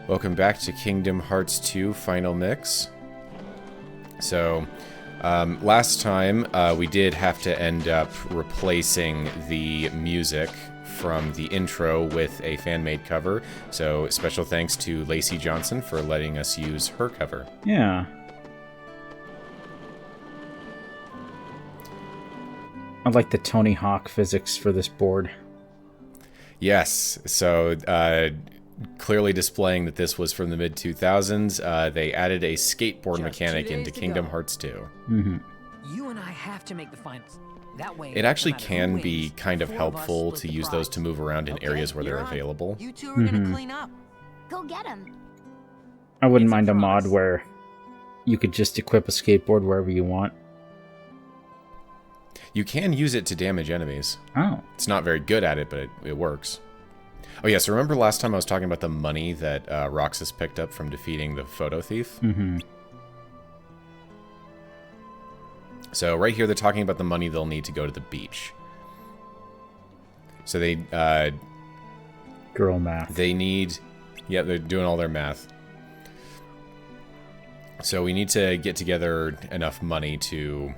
Welcome back to Kingdom Hearts 2 Final Mix. So, last time we did have to end up replacing the music from the intro with a fan-made cover. So, special thanks to Lacey Johnson for letting us use her cover. Yeah. I like the Tony Hawk physics for this board. Yes, so clearly displaying that this was from the mid-2000s, they added a skateboard mechanic into Kingdom Hearts 2. Mm-hmm. You and I have to make the finals. That way, It actually can be kind of helpful to use those to move around in areas where they're available. You two are gonna clean up. Go get him. I wouldn't mind a mod where you could just equip a skateboard wherever you want. You can use it to damage enemies. Oh. It's not very good at it, but it works. Oh, yeah, so remember last time I was talking about the money that Roxas picked up from defeating the photo thief? Mm-hmm. So right here, they're talking about the money they'll need to go to the beach. So they... Girl math. They need... Yeah, they're doing all their math. So we need to get together enough money to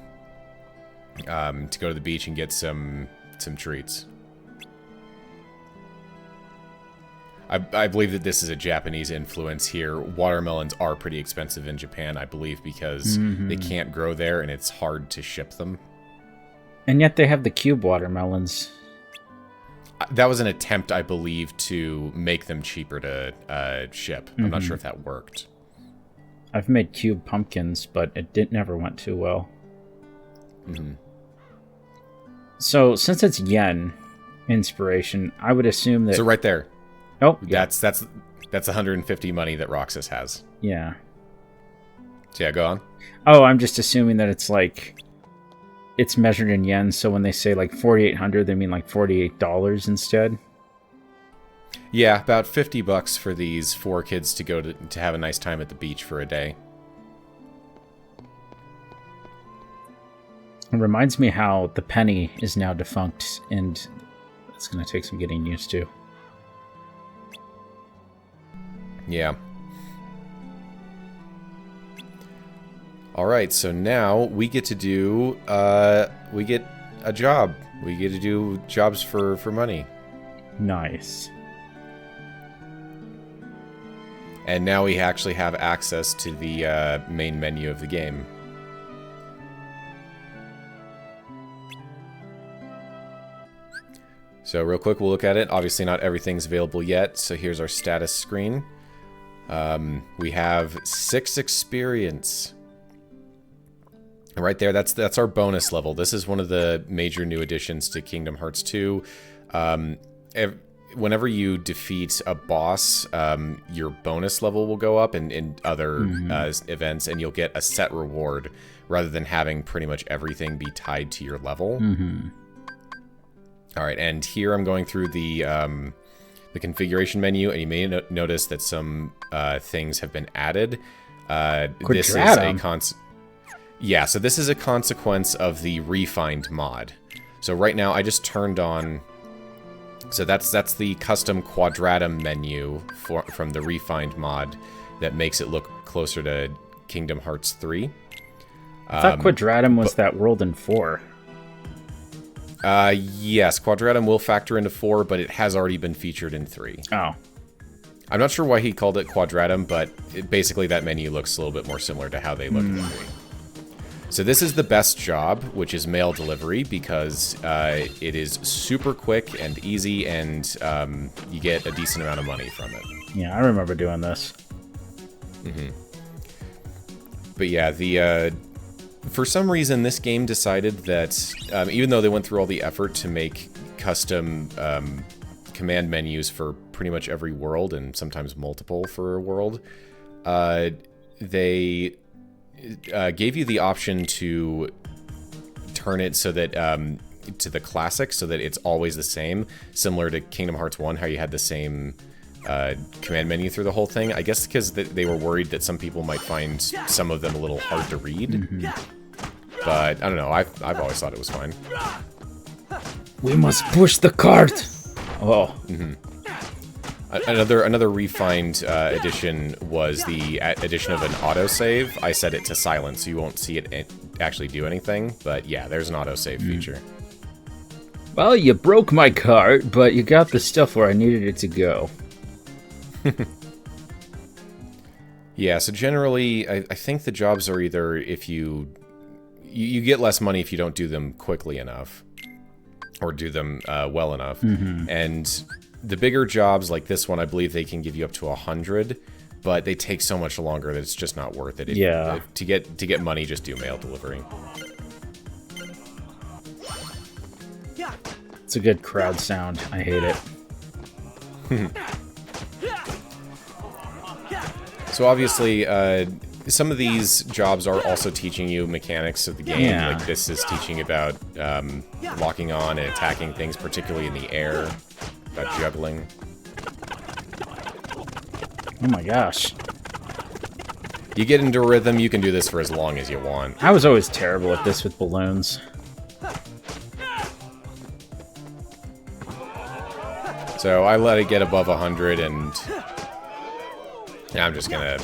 go to the beach and get some treats. I believe that this is a Japanese influence here. Watermelons are pretty expensive in Japan, I believe, because they can't grow there and it's hard to ship them. And yet they have the cube watermelons. That was an attempt, I believe, to make them cheaper to ship. I'm not sure if that worked. I've made cube pumpkins, but it never went too well. Mm-hmm. So, since it's yen inspiration, I would assume that... So right there. Oh, yeah. That's 150 money that Roxas has. Yeah. So yeah, go on. Oh, I'm just assuming that it's like... It's measured in yen, so when they say like 4,800, they mean like $48 instead? Yeah, about $50 for these 4 kids to go to have a nice time at the beach for a day. It reminds me how the penny is now defunct, and it's going to take some getting used to. Yeah. Alright, so now we get to do, we get a job. We get to do jobs for money. Nice. And now we actually have access to the main menu of the game. So real quick, we'll look at it. Obviously not everything's available yet, so here's our status screen. We have 6 experience. And right there, that's our bonus level. This is one of the major new additions to Kingdom Hearts 2. Whenever you defeat a boss, your bonus level will go up in other events, and you'll get a set reward rather than having pretty much everything be tied to your level. All right, and here I'm going through the configuration menu, and you may notice that some things have been added. This is so this is a consequence of the Refined mod. So right now, I just turned on... So that's the custom Quadratum menu from the Refined mod that makes it look closer to Kingdom Hearts 3. I thought Quadratum was that world in 4. Yes, Quadratum will factor into 4, but it has already been featured in 3. Oh. I'm not sure why he called it Quadratum, but basically that menu looks a little bit more similar to how they look in 3. So this is the best job, which is mail delivery, because it is super quick and easy, and you get a decent amount of money from it. Yeah, I remember doing this. But yeah, for some reason, this game decided that, even though they went through all the effort to make custom command menus for pretty much every world, and sometimes multiple for a world, they gave you the option to turn it so that to the classic, so that it's always the same, similar to Kingdom Hearts 1, how you had the same command menu through the whole thing. I guess because they were worried that some people might find some of them a little hard to read. But I don't know. I've always thought it was fine. We must push the cart. Oh. Another refined addition was the addition of an autosave. I set it to silent, so you won't see it actually do anything. But yeah, there's an autosave feature. Well, you broke my cart, but you got the stuff where I needed it to go. Yeah, so generally, I think the jobs are either if you get less money if you don't do them quickly enough, or do them well enough, and the bigger jobs like this one, I believe they can give you up to 100, but they take so much longer that it's just not worth it. To get money, just do mail delivery. It's a good crowd sound. I hate it. So obviously, some of these jobs are also teaching you mechanics of the game. Yeah. Like this is teaching about locking on and attacking things, particularly in the air. About juggling. Oh my gosh. You get into rhythm, you can do this for as long as you want. I was always terrible at this with balloons. So I let it get above 100 and I'm just gonna,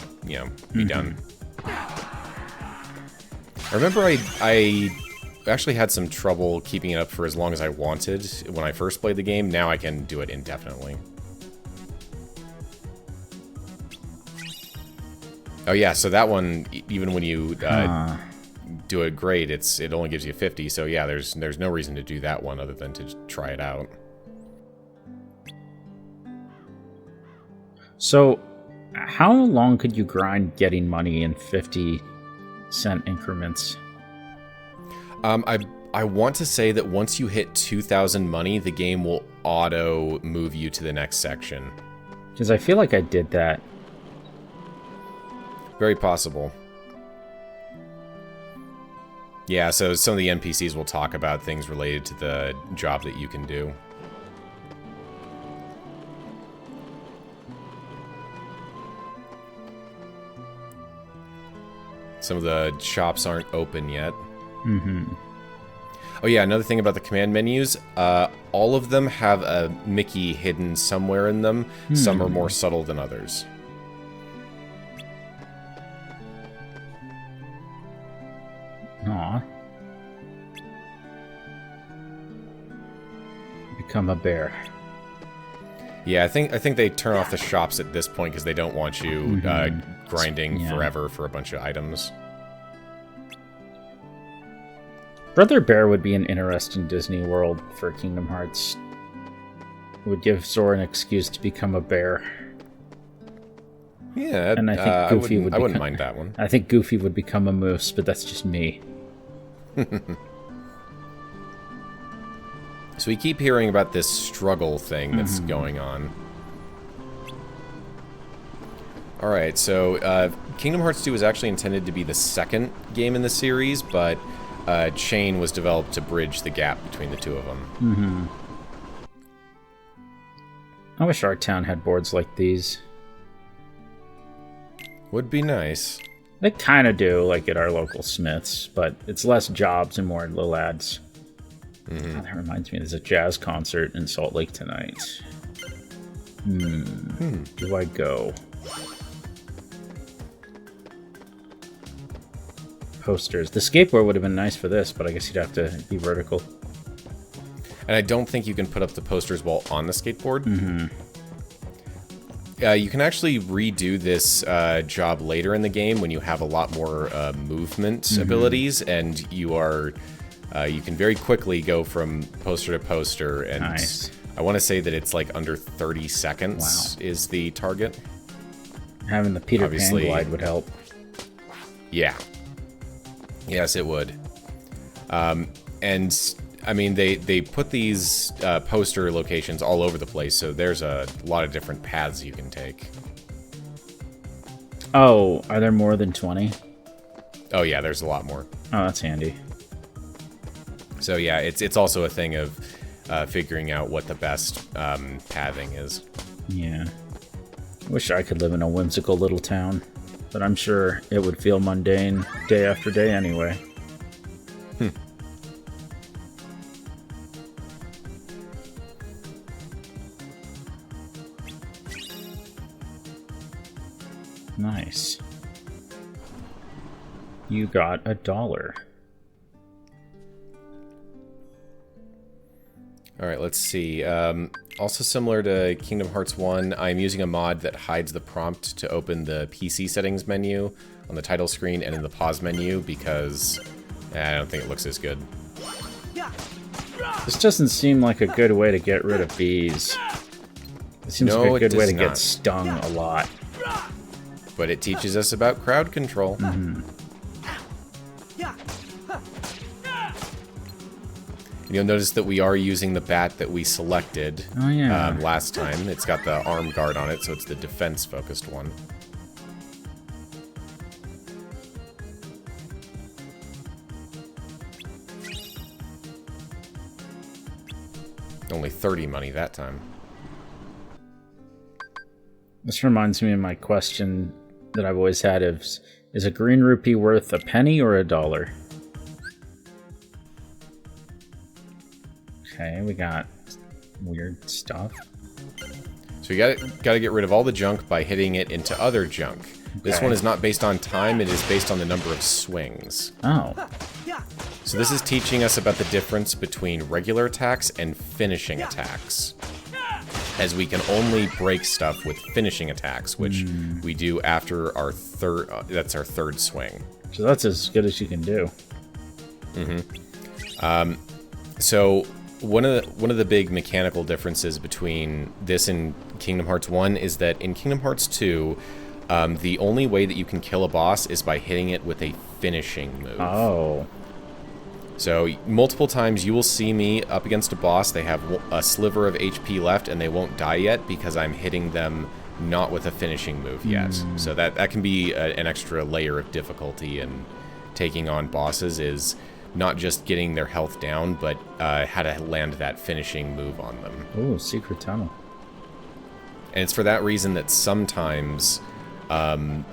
be done. I remember I actually had some trouble keeping it up for as long as I wanted when I first played the game. Now I can do it indefinitely. Oh yeah, so that one, even when you do it great, it only gives you 50. So yeah, there's no reason to do that one other than to try it out. So, how long could you grind getting money in 50-cent increments? I want to say that once you hit 2,000 money, the game will auto move you to the next section. Because I feel like I did that. Very possible. Yeah, so some of the NPCs will talk about things related to the job that you can do. Some of the shops aren't open yet. Oh yeah, another thing about the command menus, all of them have a Mickey hidden somewhere in them. Some are more subtle than others. Aw. Become a bear. Yeah, I think they turn off the shops at this point because they don't want you grinding forever for a bunch of items. Brother Bear would be an interesting Disney World for Kingdom Hearts. It would give Sora an excuse to become a bear. Yeah, and I think Goofy I wouldn't mind that one. I think Goofy would become a moose, but that's just me. So we keep hearing about this struggle thing that's going on. Alright, so Kingdom Hearts 2 was actually intended to be the second game in the series, but Chain was developed to bridge the gap between the two of them. I wish our town had boards like these. Would be nice. They kind of do, like at our local Smiths, but it's less jobs and more little ads. God, that reminds me, there's a jazz concert in Salt Lake tonight. Do I go? Posters. The skateboard would have been nice for this, but I guess you'd have to be vertical. And I don't think you can put up the posters while on the skateboard. You can actually redo this job later in the game when you have a lot more movement abilities, and you are you can very quickly go from poster to poster, and Nice. I want to say that it's like under 30 seconds is the target. Having the Peter Obviously. Pan glide would help. Yeah. Yes, it would. And I mean, they put these poster locations all over the place, so there's a lot of different paths you can take. Oh, are there more than 20? Oh yeah, there's a lot more. Oh, that's handy. So yeah, it's also a thing of figuring out what the best pathing is. Yeah. Wish I could live in a whimsical little town, but I'm sure it would feel mundane day after day anyway. Nice. You got $1. All right, let's see. Also similar to Kingdom Hearts 1, I'm using a mod that hides the prompt to open the PC settings menu on the title screen and in the pause menu because I don't think it looks as good. This doesn't seem like a good way to get rid of bees. It seems like a good way to get stung a lot. But it teaches us about crowd control. Mm-hmm. You'll notice that we are using the bat that we selected last time. It's got the arm guard on it, so it's the defense-focused one. Only 30 money that time. This reminds me of my question that I've always had is a green rupee worth a penny or $1? Okay, we got weird stuff. So you gotta get rid of all the junk by hitting it into other junk. Okay. This one is not based on time, it is based on the number of swings. Oh. So this is teaching us about the difference between regular attacks and finishing attacks. As we can only break stuff with finishing attacks, which we do after our third, that's our third swing. So that's as good as you can do. Mm-hmm. So one of the big mechanical differences between this and Kingdom Hearts 1 is that in Kingdom Hearts 2, the only way that you can kill a boss is by hitting it with a finishing move. Oh. So multiple times you will see me up against a boss, they have a sliver of HP left and they won't die yet because I'm hitting them not with a finishing move yet. So that can be an extra layer of difficulty in taking on bosses, is not just getting their health down, but how to land that finishing move on them. Oh, secret tunnel. And it's for that reason that sometimes... oh,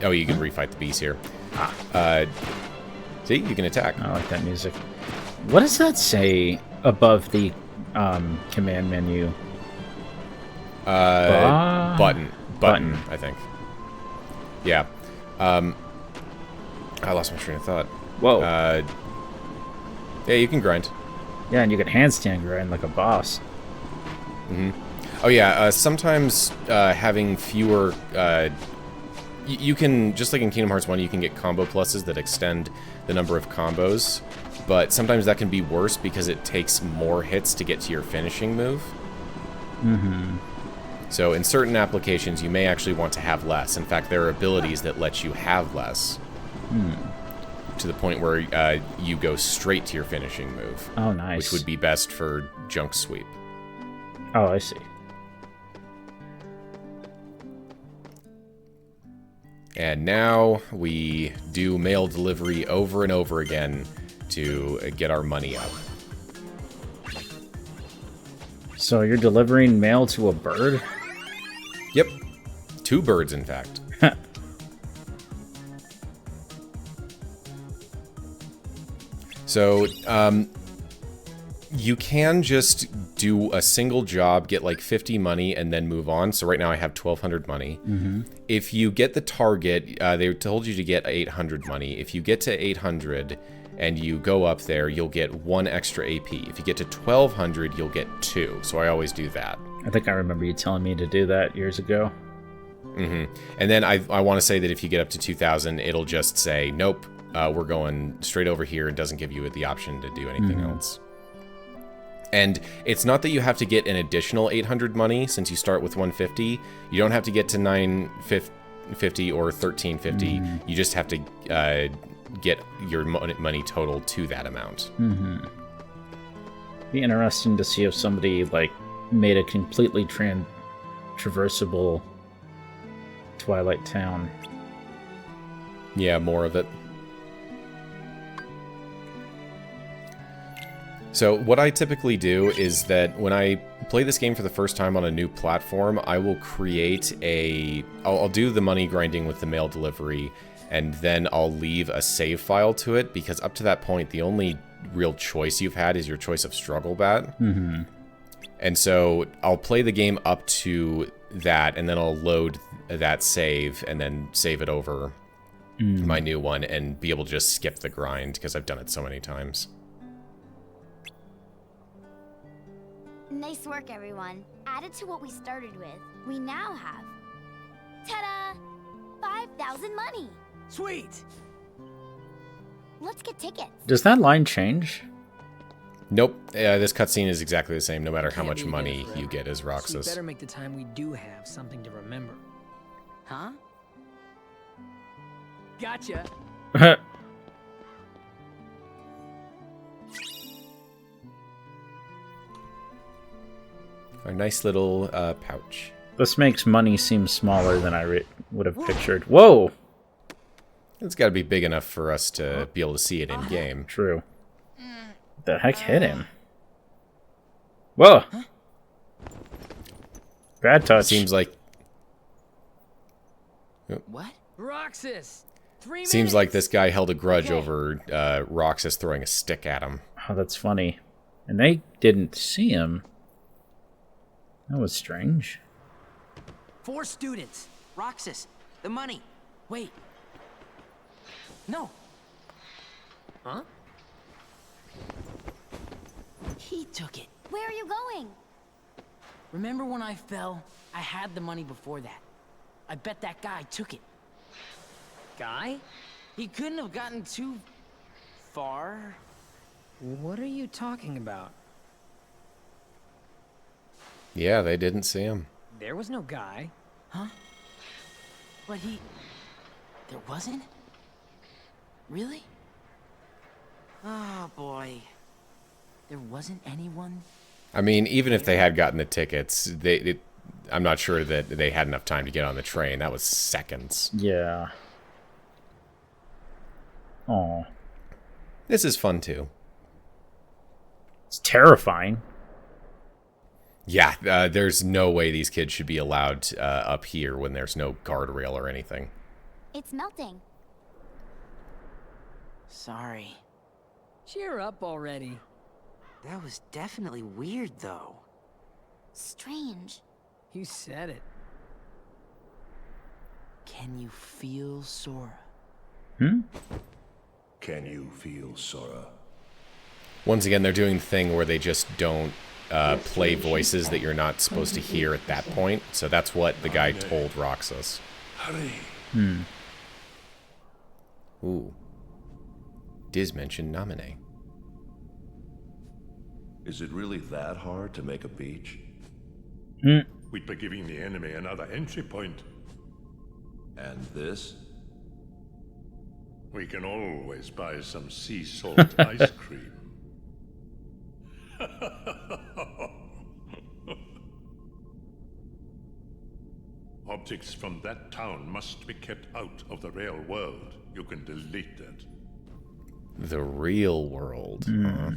you can refight the bees here. See, you can attack. I like that music. What does that say above the command menu? Button, I think. Yeah. I lost my train of thought. Whoa. Yeah, you can grind. Yeah, and you can handstand grind like a boss. Mm-hmm. Oh yeah, sometimes having fewer... you can, just like in Kingdom Hearts 1, you can get combo pluses that extend the number of combos, but sometimes that can be worse because it takes more hits to get to your finishing move. Mm-hmm. So in certain applications, you may actually want to have less. In fact, there are abilities that let you have less. To the point where you go straight to your finishing move. Oh, nice. Which would be best for junk sweep. Oh, I see. And now we do mail delivery over and over again to get our money up. So you're delivering mail to a bird? Yep. 2 birds, in fact. So, you can just do a single job, get like 50 money, and then move on. So right now I have 1,200 money. Mm-hmm. If you get the target, they told you to get 800 money. If you get to 800 and you go up there, you'll get 1 extra AP. If you get to 1,200, you'll get 2. So I always do that. I think I remember you telling me to do that years ago. Mm-hmm. And then I want to say that if you get up to 2,000, it'll just say, nope, we're going straight over here. It doesn't give you the option to do anything else. And it's not that you have to get an additional 800 money since you start with 150. You don't have to get to 950 or 1350. You just have to get your money total to that amount. Be interesting to see if somebody like made a completely traversable Twilight Town. Yeah, more of it. So what I typically do is that when I play this game for the first time on a new platform, I will create I'll do the money grinding with the mail delivery, and then I'll leave a save file to it, because up to that point, the only real choice you've had is your choice of struggle bat. And so I'll play the game up to that, and then I'll load that save and then save it over my new one and be able to just skip the grind because I've done it so many times. Nice work, everyone. Added to what we started with, we now have... Ta-da! 5,000 money! Sweet! Let's get tickets. Does that line change? Nope. This cutscene is exactly the same no matter how Can't much be money here forever. you get as So you Roxas. better make the time we do have something to remember. Huh? Gotcha. A nice little pouch. This makes money seem smaller than I would have pictured. Whoa! It's got to be big enough for us to be able to see it in game. True. What the heck hit him? Whoa! Bad touch. Seems like What? Roxas! 3 minutes! seems like this guy held a grudge over Roxas throwing a stick at him. Oh, that's funny. And they didn't see him. That was strange. 4 students. Roxas, the money. Wait. No. Huh? He took it. Where are you going? Remember when I fell? I had the money before that. I bet that guy took it. Guy? He couldn't have gotten too far. What are you talking about? Yeah, they didn't see him. There was no guy. Huh? But he... There wasn't? Really? Oh, boy. There wasn't anyone? I mean, even if they had gotten the tickets, I'm not sure that they had enough time to get on the train. That was seconds. Yeah. Oh, This is fun, too. it's terrifying. Yeah, there's no way these kids should be allowed up here when there's no guardrail or anything. It's melting. Sorry. Cheer up already. That was definitely weird, though. Strange. You said it. Can you feel Sora? Can you feel Sora? Once again, they're doing the thing where they just don't play voices that you're not supposed to hear at that point. So that's what the guy told Roxas. Hurry. Ooh. Diz mentioned Naminé. Is it really that hard to make a beach? We'd be giving the enemy another entry point. And this? We can always buy some sea salt ice cream. Objects from that town must be kept out of the real world. You can delete that. The real world. Huh?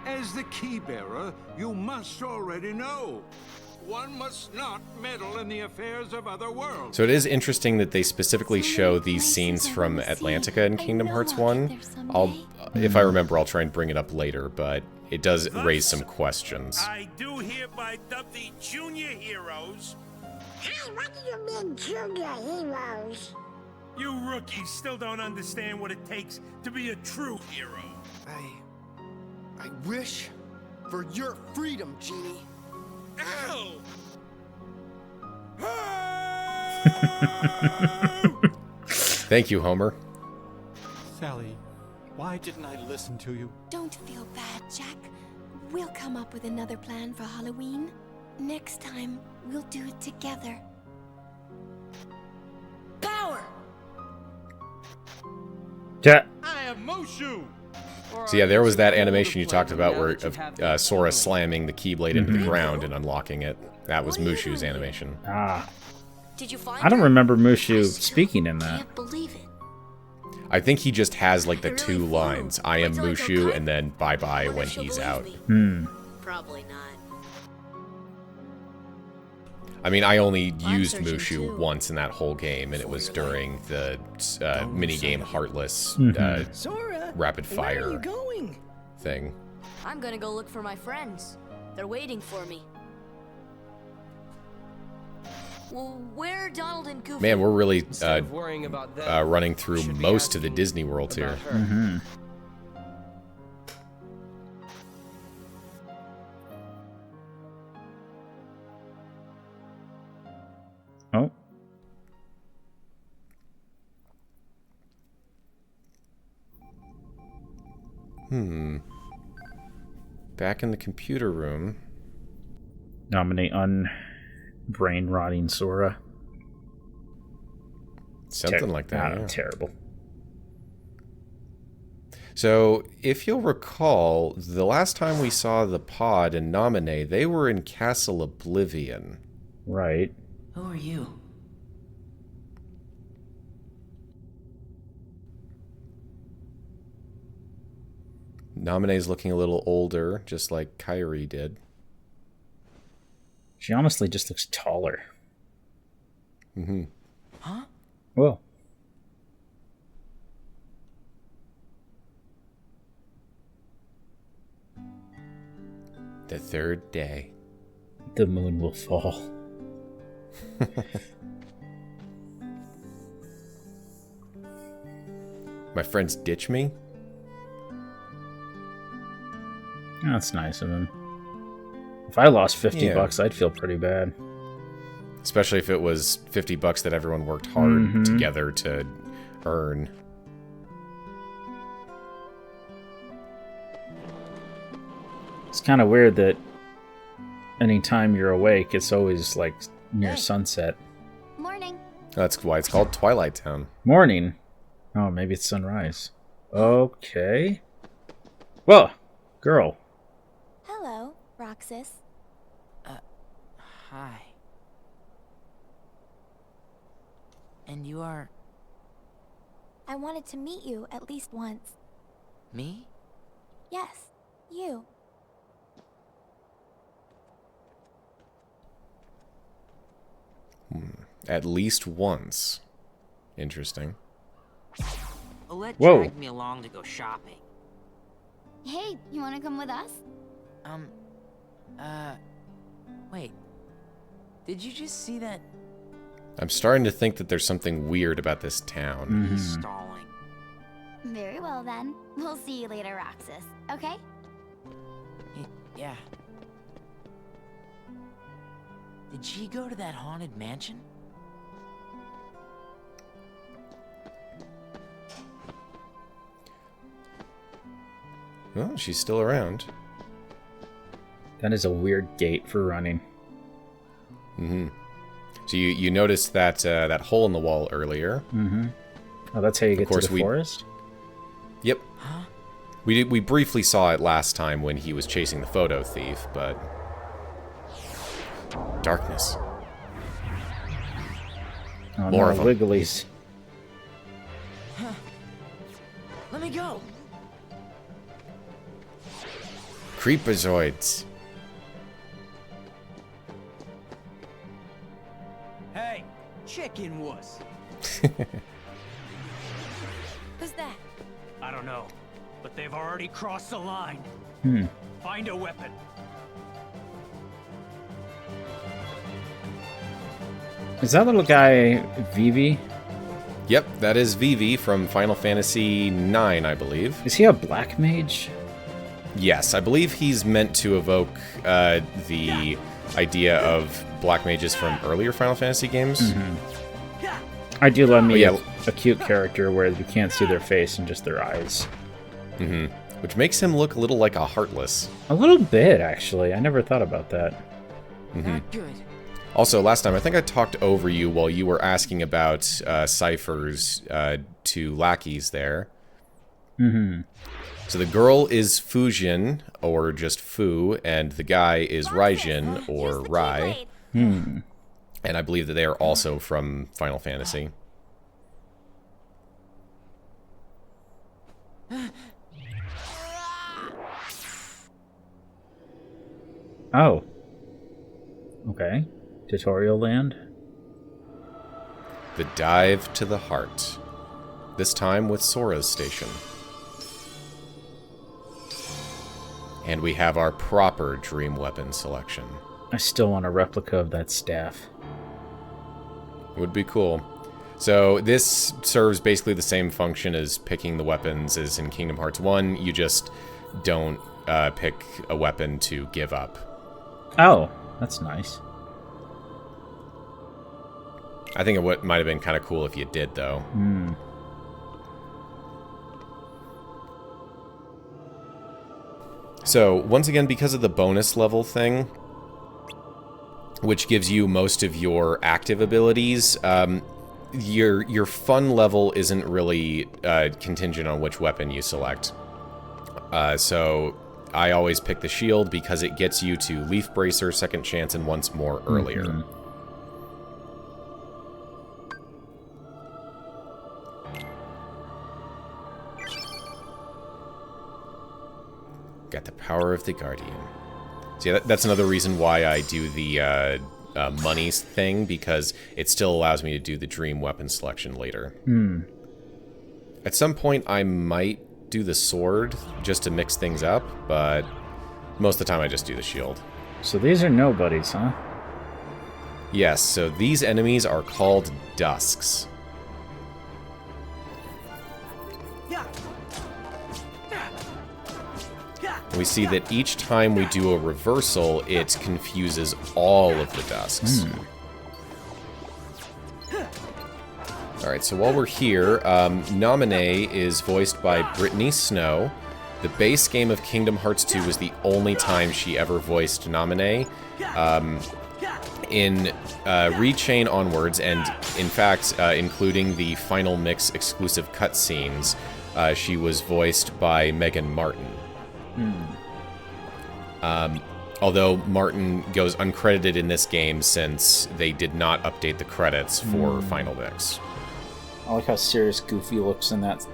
As the key bearer, you must already know. One must not meddle in the affairs of other worlds. So it is interesting that they specifically show these scenes from Atlantica in Kingdom Hearts 1. If I remember, I'll try and bring it up later, but it does raise some questions. I do hereby dub the junior heroes. Hey, what do you mean, junior heroes? You rookies still don't understand what it takes to be a true hero. I wish for your freedom, Genie. Ow! Thank you, Homer. Sally, why didn't I listen to you? Don't feel bad, Jack. We'll come up with another plan for Halloween. Next time, we'll do it together. Power! Ja- I am Mushu! So yeah, there was that animation you talked about where of Sora slamming the Keyblade into the ground and unlocking it. That was Mushu's animation. Ah. Did you find I don't her? remember Mushu speaking in that. Can't believe it. I think he just has like the two lines. I am Mushu and then bye-bye when he's out. Probably not. I mean, I only used Mushu once in that whole game, and it was during the minigame Heartless Sora, rapid where are you fire going? thing. I'm gonna go look for my friends. They're waiting for me. Well, where are Donald and Goofy? Man, we're really worrying about that, running through most of the Disney worlds here. Mm-hmm. Oh. Back in the computer room. Naminé brain rotting Sora. Something like that. Yeah. Terrible. So, if you'll recall, the last time we saw the pod and Naminé, they were in Castle Oblivion. Right. Who are you? Naminé's looking a little older, just like Kairi did. She honestly just looks taller. Mm-hmm. Huh? Whoa. The third day. The moon will fall. My friends ditch me? That's nice of him. If I lost 50 bucks, I'd feel pretty bad. Especially if it was 50 bucks that everyone worked hard together to earn. It's kind of weird that anytime you're awake, it's always like near sunset. Morning. That's why it's called Twilight Town. Morning? Oh, maybe it's sunrise. Okay. Whoa, girl. Hello, Roxas. Hi. And you are... I wanted to meet you at least once. Me? Yes, you. At least once. Interesting. Olet Whoa. dragged me along to go shopping. Hey, you want to come with us? Wait. Did you just see that? I'm starting to think that there's something weird about this town. He's stalling. Very well then. We'll see you later, Roxas. Okay? Yeah. Did she go to that haunted mansion? Well, she's still around. That is a weird gate for running. Mm-hmm. So you noticed that that hole in the wall earlier. Mm-hmm. Oh, that's how you get to the forest? Yep. Huh? We briefly saw it last time when he was chasing the photo thief, but... Darkness. Oh, More no, of them. Wigglies. Let me go. Creepazoids. Hey, chicken wuss. Who's that? I don't know, but they've already crossed the line. Find a weapon. Is that little guy Vivi? Yep, that is Vivi from Final Fantasy IX, I believe. Is he a black mage? Yes, I believe he's meant to evoke the idea of black mages from earlier Final Fantasy games. I do love me a cute character where you can't see their face and just their eyes. Which makes him look a little like a Heartless. A little bit, actually. I never thought about that. Not good. Also, last time, I think I talked over you while you were asking about ciphers to lackeys there. So the girl is Fujin, or just Fu, and the guy is Raijin, or Rai. And I believe that they are also from Final Fantasy. Oh. Okay. Tutorial land? The dive to the heart. This time with Sora's station. And we have our proper dream weapon selection. I still want a replica of that staff. Would be cool. So this serves basically the same function as picking the weapons as in Kingdom Hearts 1. You just don't pick a weapon to give up. Oh, that's nice. I think it might have been kind of cool if you did, though. So, once again, because of the bonus level thing, which gives you most of your active abilities, your fun level isn't really contingent on which weapon you select. So, I always pick the shield because it gets you to Leaf Bracer, Second Chance, and Once More earlier. Got the power of the Guardian. See, that's another reason why I do the money thing, because it still allows me to do the dream weapon selection later. At some point, I might do the sword just to mix things up, but most of the time I just do the shield. So these are nobodies, huh? Yes, so these enemies are called Dusks. We see that each time we do a reversal, it confuses all of the Dusks. Alright, so while we're here, Naminé is voiced by Brittany Snow. The base game of Kingdom Hearts 2 was the only time she ever voiced Naminé. In Rechain onwards, and in fact, including the Final Mix exclusive cutscenes, she was voiced by Megan Martin. Although Martin goes uncredited in this game since they did not update the credits for Final Mix. I like how serious Goofy looks in that.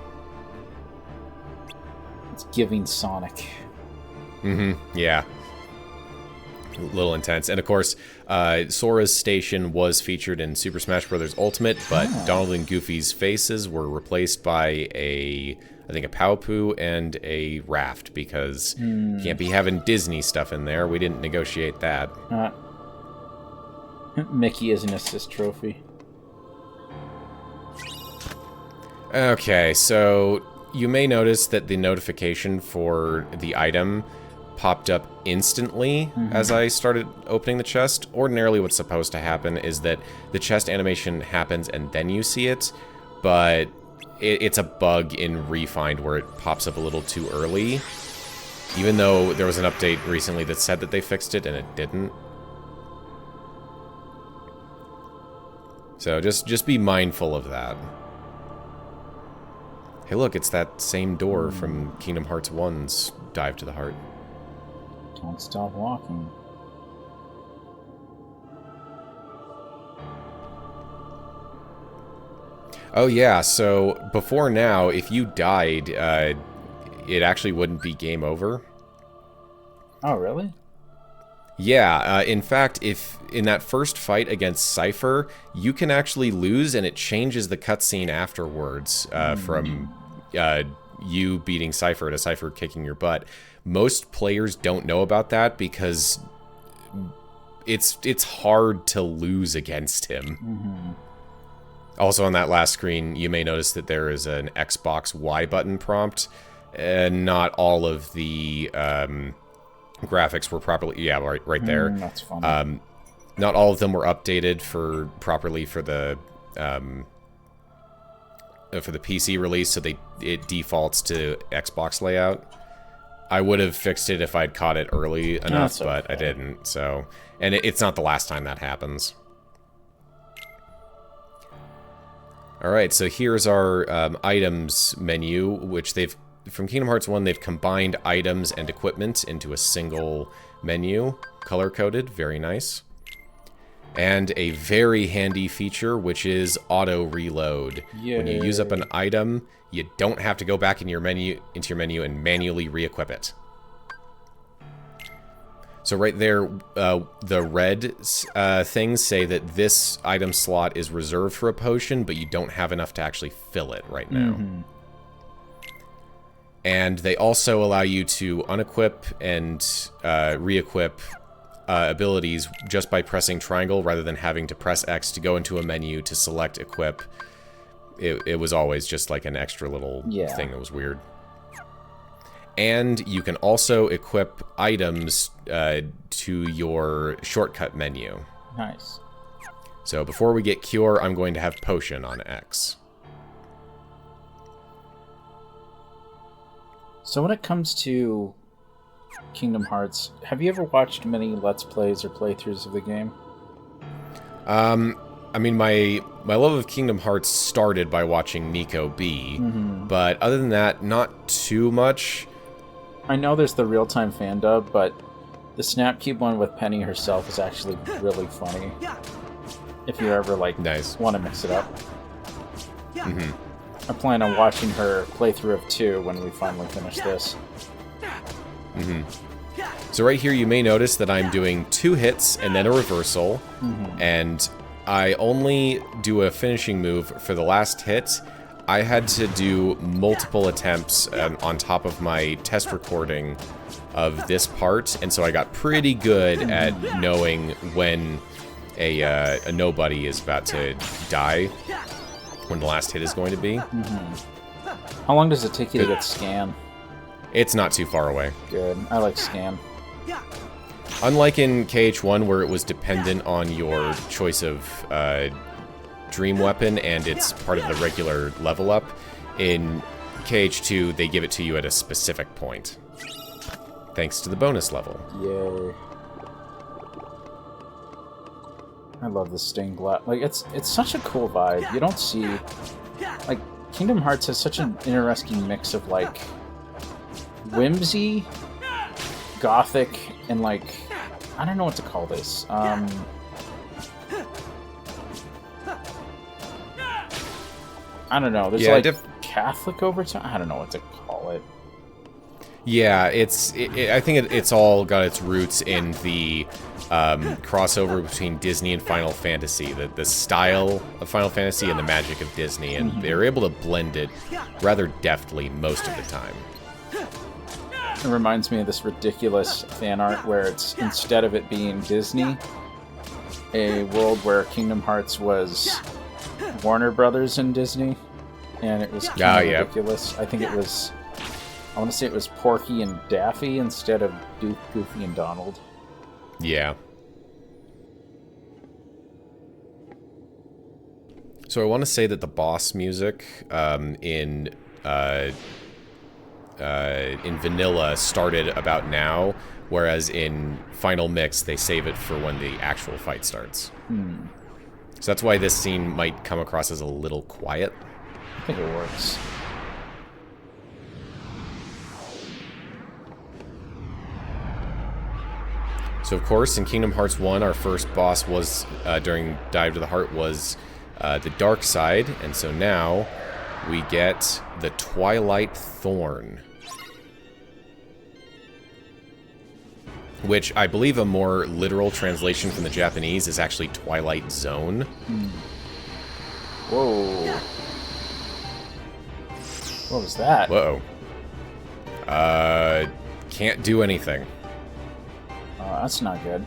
It's giving Sonic. Yeah. A little intense. And of course, Sora's station was featured in Super Smash Bros. Ultimate, but Donald and Goofy's faces were replaced by I think a Paopu and a Raft, because you can't be having Disney stuff in there. We didn't negotiate that. Mickey is an assist trophy. Okay, so you may notice that the notification for the item popped up instantly as I started opening the chest. Ordinarily what's supposed to happen is that the chest animation happens and then you see it, but it's a bug in Refined where it pops up a little too early, even though there was an update recently that said that they fixed it and it didn't. So just be mindful of that. Hey look, it's that same door from Kingdom Hearts 1's Dive to the Heart. Don't stop walking. Oh yeah, so before now, if you died, it actually wouldn't be game over. Oh, really? Yeah, in fact, if in that first fight against Cypher, you can actually lose and it changes the cutscene afterwards from you beating Cypher to Cypher kicking your butt. Most players don't know about that because it's hard to lose against him. Also on that last screen, you may notice that there is an Xbox Y button prompt, and not all of the graphics were properly... Yeah, right there. That's funny. Not all of them were updated properly for the PC release, so it defaults to Xbox layout. I would have fixed it if I'd caught it early enough, but I didn't. So, and it's not the last time that happens. All right, so here's our items menu, which from Kingdom Hearts 1, they've combined items and equipment into a single menu, color-coded, very nice. And a very handy feature, which is auto reload. Yay. When you use up an item, you don't have to go back into your menu and manually re-equip it. So right there, the red things say that this item slot is reserved for a potion, but you don't have enough to actually fill it right now. And they also allow you to unequip and re-equip abilities just by pressing triangle rather than having to press X to go into a menu to select equip. It was always just like an extra little thing that was weird. And you can also equip items to your shortcut menu. Nice. So before we get Cure, I'm going to have Potion on X. So when it comes to Kingdom Hearts, have you ever watched many Let's Plays or playthroughs of the game? I mean, my love of Kingdom Hearts started by watching Nico B, but other than that, not too much. I know there's the real-time fan dub, but the Snapcube one with Penny herself is actually really funny. If you ever, like, want to mix it up. I plan on watching her playthrough of 2 when we finally finish this. So right here, you may notice that I'm doing 2 hits and then a reversal, and I only do a finishing move for the last hit. I had to do multiple attempts on top of my test recording of this part, and so I got pretty good at knowing when a nobody is about to die, when the last hit is going to be. How long does it take you to get Scan? It's not too far away. Good. I like Scan. Unlike in KH1, where it was dependent on your choice of dream weapon and it's part of the regular level up, in KH2 they give it to you at a specific point, thanks to the bonus level. Yay. I love the stained glass. Like, it's such a cool vibe. You don't see... Like, Kingdom Hearts has such an interesting mix of, like, whimsy, gothic, and, like... I don't know what to call this. I don't know. There's, like, Catholic overtone? I don't know what to call it. Yeah, I think it's all got its roots in the crossover between Disney and Final Fantasy, the style of Final Fantasy and the magic of Disney, and they're able to blend it rather deftly most of the time. It reminds me of this ridiculous fan art where it's, instead of it being Disney, a world where Kingdom Hearts was Warner Brothers and Disney, and it was kind of ridiculous. I think it was... I want to say it was Porky and Daffy instead of Goofy and Donald. Yeah. So I want to say that the boss music in vanilla started about now, whereas in Final Mix they save it for when the actual fight starts. So that's why this scene might come across as a little quiet. I think it works. So of course, in Kingdom Hearts 1, our first boss was, during Dive to the Heart, was the Dark Side, and so now we get the Twilight Thorn. Which I believe a more literal translation from the Japanese is actually Twilight Zone. Whoa. What was that? Whoa. Can't do anything. That's not good.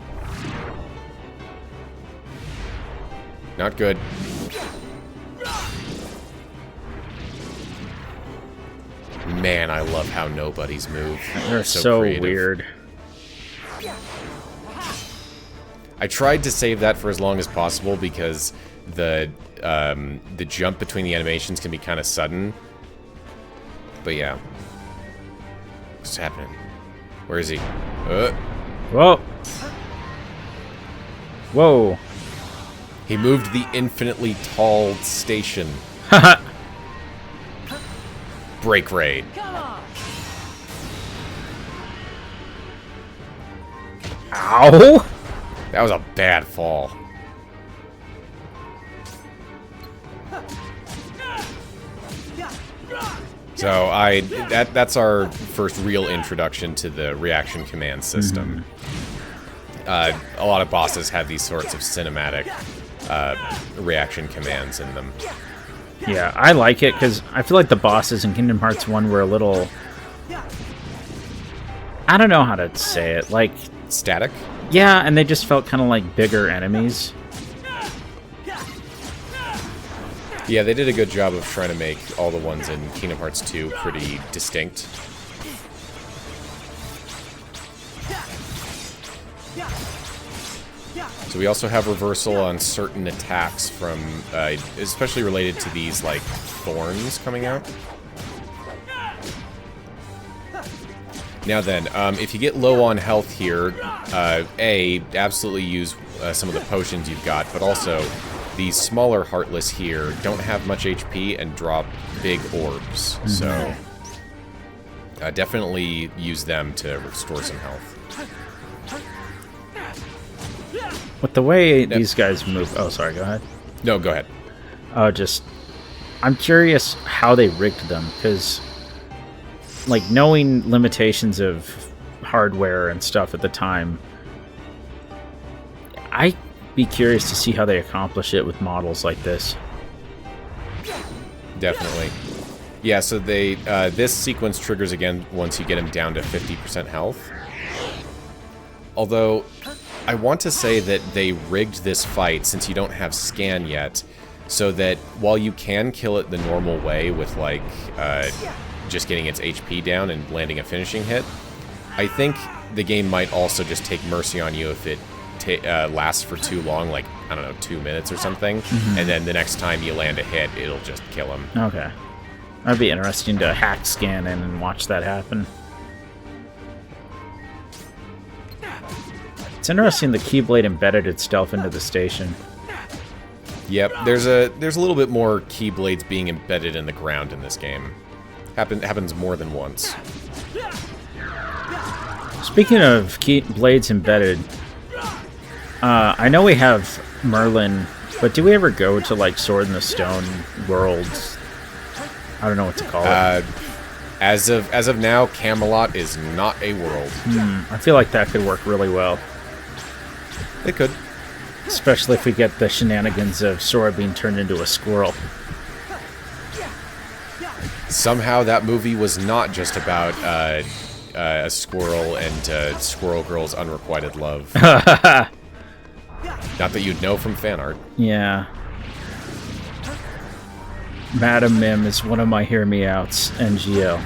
Not good. Man, I love how nobodies move. They're so weird. I tried to save that for as long as possible because the jump between the animations can be kind of sudden. But yeah. What's happening? Where is he? Whoa. Whoa. He moved the infinitely tall station. Break raid. Ow! That was a bad fall. So that's our first real introduction to the reaction command system. A lot of bosses have these sorts of cinematic reaction commands in them. Yeah, I like it because I feel like the bosses in Kingdom Hearts 1 were a little I don't know how to say it. Like static? Yeah, and they just felt kind of like bigger enemies. Yeah, they did a good job of trying to make all the ones in Kingdom Hearts 2 pretty distinct. So we also have reversal on certain attacks from, especially related to these, like, thorns coming out. Now then, if you get low on health here, absolutely use some of the potions you've got, but also these smaller Heartless here don't have much HP and drop big orbs, so definitely use them to restore some health. With the way these guys move... Oh, sorry, go ahead. No, go ahead. I'm curious how they rigged them, because, like, knowing limitations of hardware and stuff at the time, I'd be curious to see how they accomplish it with models like this. Definitely. Yeah, so they this sequence triggers again once you get him down to 50% health. Although, I want to say that they rigged this fight, since you don't have scan yet, so that while you can kill it the normal way with, like, just getting its HP down and landing a finishing hit, I think the game might also just take mercy on you if it lasts for too long, like, I don't know, 2 minutes or something, and then the next time you land a hit, it'll just kill him. Okay. That'd be interesting to hack scan in and watch that happen. It's interesting the Keyblade embedded itself into the station. Yep, there's a little bit more Keyblades being embedded in the ground in this game. Happens more than once. Speaking of Keyblades embedded, I know we have Merlin, but do we ever go to, like, Sword in the Stone worlds? I don't know what to call it. As of now, Camelot is not a world. I feel like that could work really well. It could. Especially if we get the shenanigans of Sora being turned into a squirrel. Somehow that movie was not just about a squirrel and Squirrel Girl's unrequited love. Not that you'd know from fan art. Yeah. Madam Mim is one of my hear me outs, NGL.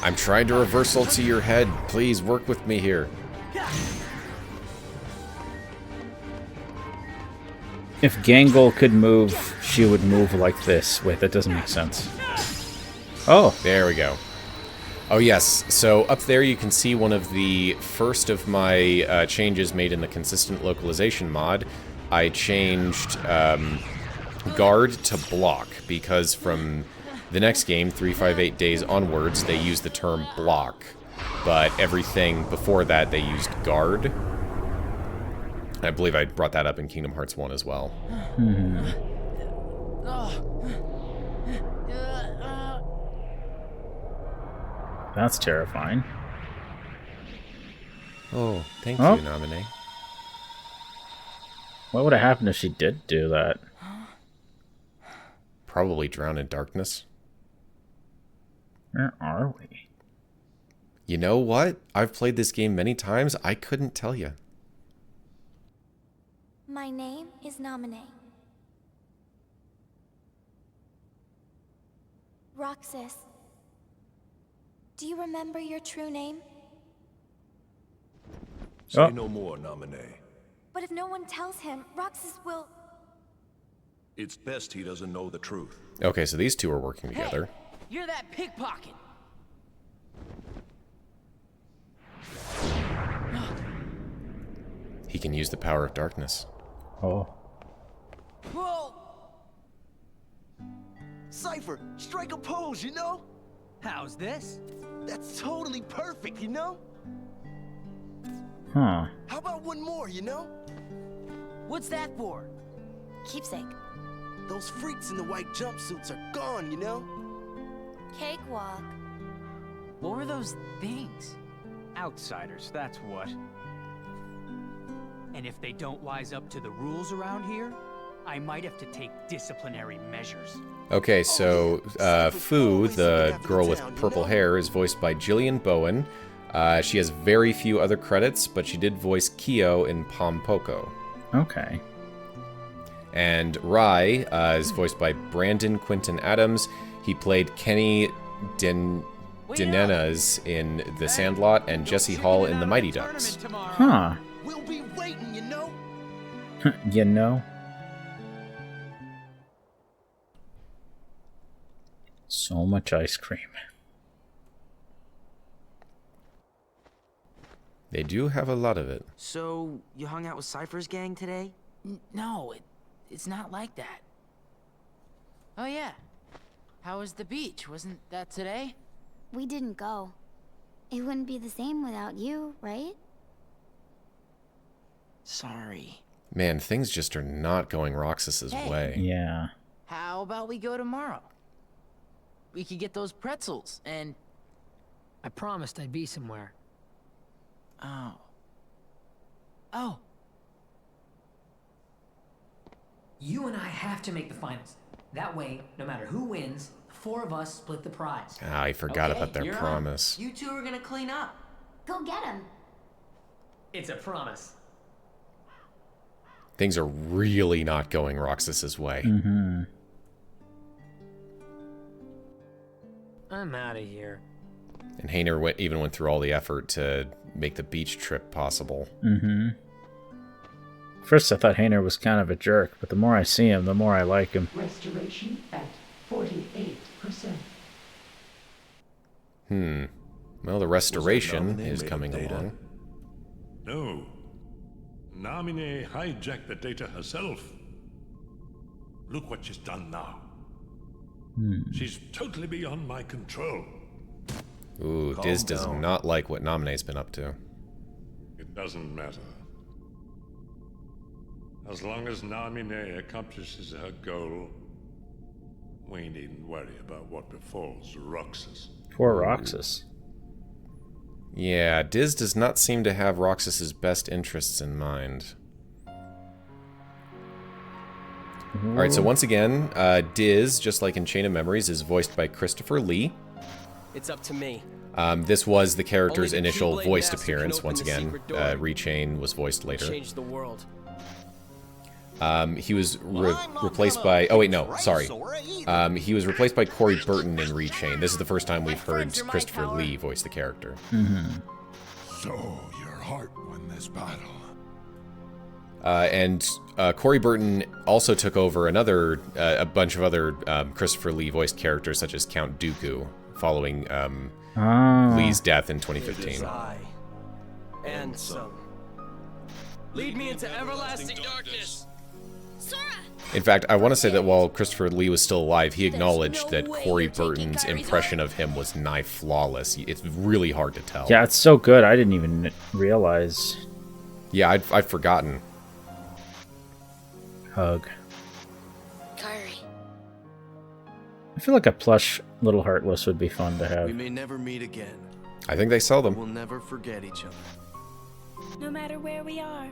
I'm trying to reversal to your head. Please work with me here. If Gangle could move, she would move like this. Wait, that doesn't make sense. Oh. There we go. Oh, yes. So up there you can see one of the first of my changes made in the consistent localization mod. I changed guard to block, because from the next game, 358 Days onwards, they use the term block. But everything before that, they used guard. I believe I brought that up in Kingdom Hearts 1 as well. That's terrifying. Oh, thank you, Naminé. What would have happened if she did do that? Probably drown in darkness. Where are we? You know what? I've played this game many times. I couldn't tell you. My name is Naminé. Roxas. Do you remember your true name? Say no more, Naminé. But if no one tells him, Roxas will... It's best he doesn't know the truth. Okay, so these two are working together. Hey, you're that pickpocket. He can use the power of darkness. Oh. Whoa! Cypher, strike a pose, you know? How's this? That's totally perfect, you know? Huh. How about one more, you know? What's that for? Keepsake. Those freaks in the white jumpsuits are gone, you know? Cakewalk. What were those things? Outsiders, that's what. And if they don't wise up to the rules around here, I might have to take disciplinary measures. Okay, so Fu, the girl with purple hair, is voiced by Jillian Bowen. She has very few other credits, but she did voice Kyo in Pom Poko. Okay. And Rai is voiced by Brandon Quinton Adams. He played Kenny Dinenas in The Sandlot and Jesse Hall in The Mighty Ducks. Huh. We'll be waiting, you know? You know? So much ice cream. They do have a lot of it. So, you hung out with Cypher's gang today? No, it's not like that. Oh yeah. How was the beach? Wasn't that today? We didn't go. It wouldn't be the same without you, right? Sorry. Man, things just are not going Roxas's way. Yeah. How about we go tomorrow? We could get those pretzels, and... I promised I'd be somewhere. Oh. Oh. You and I have to make the finals. That way, no matter who wins, the four of us split the prize. Ah, I forgot about their promise. You two are gonna clean up. Go get him. It's a promise. Things are really not going Roxas's way. Mm-hmm. I'm out of here. And Hayner even went through all the effort to make the beach trip possible. Mm-hmm. First I thought Hayner was kind of a jerk, but the more I see him, the more I like him. Restoration at 48%. Well, the restoration is coming along. No. Naminé hijacked the data herself. Look what she's done now. She's totally beyond my control. Ooh, Diz does not like what Naminé's been up to. It doesn't matter. As long as Naminé accomplishes her goal, we needn't worry about what befalls Roxas. Poor Roxas. Yeah, Diz does not seem to have Roxas's best interests in mind. Alright, so once again, Diz, just like in Chain of Memories, is voiced by Christopher Lee. It's up to me. This was the character's initial Keyblade voiced master appearance. can Once open the again, secret door. Rechain was voiced later. Change the world. He was replaced by... Oh, wait, no, sorry. He was replaced by Corey Burton in Rechain. This is the first time we've heard Christopher Lee voice the character. So, your heart won this battle. And Corey Burton also took over a bunch of other Christopher Lee voiced characters, such as Count Dooku, following Lee's death in 2015. And some. Lead me into everlasting darkness. In fact, I want to say that while Christopher Lee was still alive, he acknowledged that Corey Burton's impression of him was nigh flawless. It's really hard to tell. Yeah, it's so good. I didn't even realize. Yeah, I'd forgotten. Hug. Kyrie. I feel like a plush little Heartless would be fun to have. We may never meet again. I think they sell them. We'll never forget each other. No matter where we are,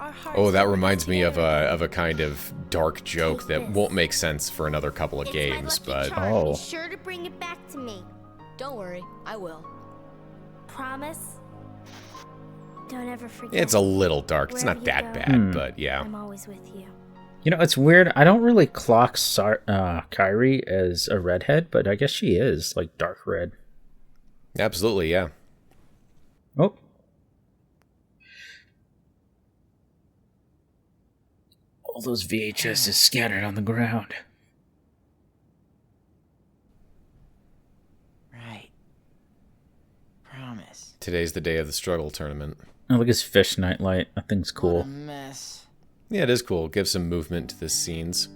our hearts. Oh, that reminds me of a kind of dark joke that won't make sense for another couple of games, but Be sure to bring it back to me. Don't worry, I will. Promise? Don't ever forget. it's a little dark. It's not that bad, but yeah. I'm always with you. You know, it's weird. I don't really clock Kyrie as a redhead, but I guess she is, like, dark red. Absolutely, yeah. Oh. All those VHSs scattered on the ground. Right. Promise. Today's the day of the struggle tournament. Oh, look at his fish nightlight. That thing's cool. What a mess. Yeah, it is cool. It gives some movement to the scenes.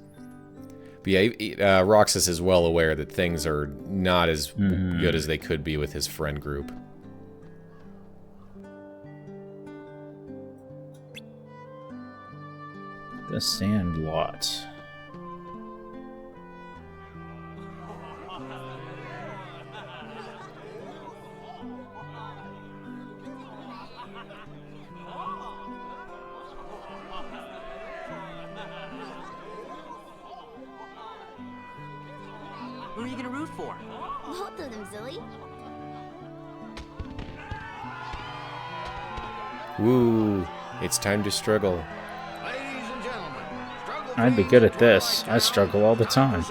But yeah, Roxas is well aware that things are not as good as they could be with his friend group. The Sandlot. root for? Both of them, Zilly. Woo, it's time to struggle. I'd be good at this. I struggle all the time.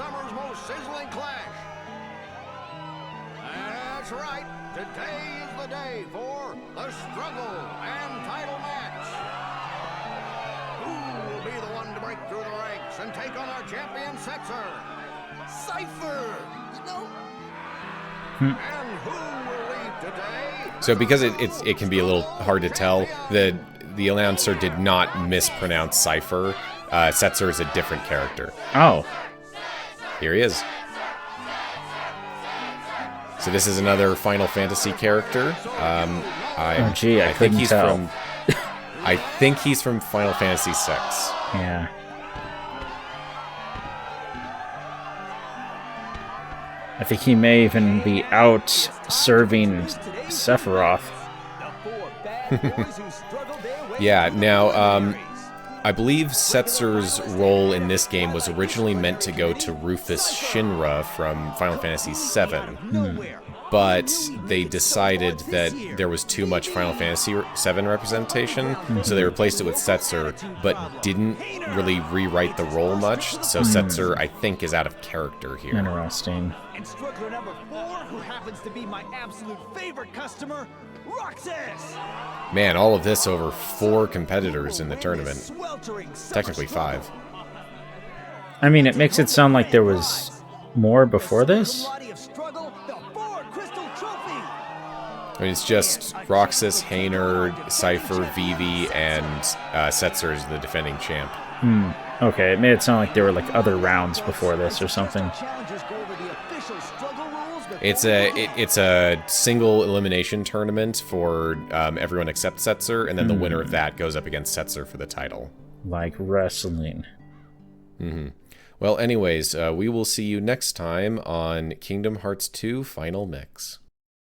That's right. Today is the day for the struggle and title match. Who will be the one to break through the ranks and take on our champion, Setzer? Cypher! You know? And who will lead today? So because it can be a little hard to tell, the announcer did not mispronounce Cypher. Setzer is a different character. Oh. Here he is. So this is another Final Fantasy character. Oh, gee, I couldn't tell. I think he's from Final Fantasy VI. Yeah. I think he may even be out serving Sephiroth. Yeah, now, I believe Setzer's role in this game was originally meant to go to Rufus Shinra from Final Fantasy VII, but they decided that there was too much Final Fantasy VII representation, so they replaced it with Setzer, but didn't really rewrite the role much, so Setzer, I think, is out of character here. Interesting. And struggler number 4, who happens to be my absolute favorite customer, Roxas! Man, all of this over 4 competitors in the tournament. Technically 5. I mean, it makes it sound like there was more before this. I mean, it's just Roxas, Hayner, Cypher, Vivi, and Setzer is the defending champ. Okay, it made it sound like there were like other rounds before this or something. It's a single elimination tournament for everyone except Setzer, and then the winner of that goes up against Setzer for the title. Like wrestling. Well, anyways, we will see you next time on Kingdom Hearts 2 Final Mix.